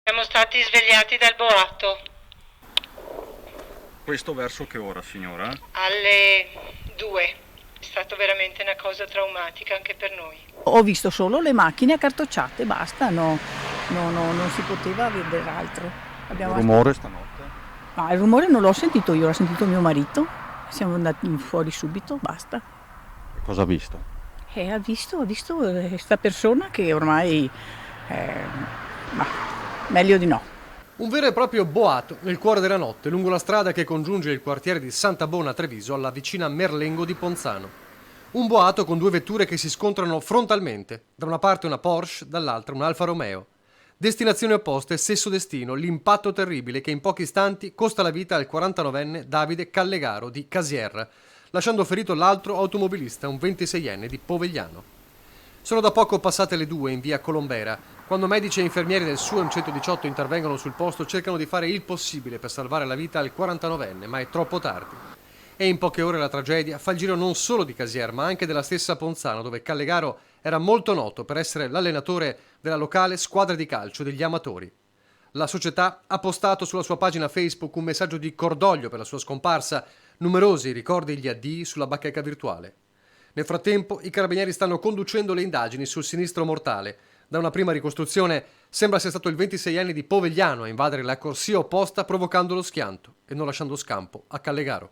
Siamo stati svegliati dal boato Questo verso che ora, signora? alle 2. È stata veramente una cosa traumatica anche per noi. Ho visto solo le macchine accartocciate, basta, no, no, no, non si poteva vedere altro. Il rumore stanotte? Ma il rumore non l'ho sentito io, l'ha sentito mio marito. Siamo andati fuori subito, basta. E cosa ha visto? Ha visto questa persona che ormai, ma meglio di no. Un vero e proprio boato nel cuore della notte, lungo la strada che congiunge il quartiere di Santa Bona a Treviso alla vicina Merlengo di Ponzano. Un boato con due vetture che si scontrano frontalmente, da una parte una Porsche, dall'altra un Alfa Romeo. Destinazioni opposte, stesso destino, l'impatto terribile che in pochi istanti costa la vita al 49enne Davide Callegaro di Casierra, lasciando ferito l'altro automobilista, un 26enne di Povegliano. Sono da poco passate le 2 in via Colombera, quando medici e infermieri del SUEM 118 intervengono sul posto, cercano di fare il possibile per salvare la vita al 49enne, ma è troppo tardi. E in poche ore la tragedia fa il giro non solo di Casier, ma anche della stessa Ponzano, dove Callegaro era molto noto per essere l'allenatore della locale squadra di calcio degli amatori. La società ha postato sulla sua pagina Facebook un messaggio di cordoglio per la sua scomparsa, numerosi ricordi gli addii sulla bacheca virtuale. Nel frattempo, i carabinieri stanno conducendo le indagini sul sinistro mortale. Da una prima ricostruzione sembra sia stato il 26enne di Povegliano a invadere la corsia opposta provocando lo schianto e non lasciando scampo a Callegaro.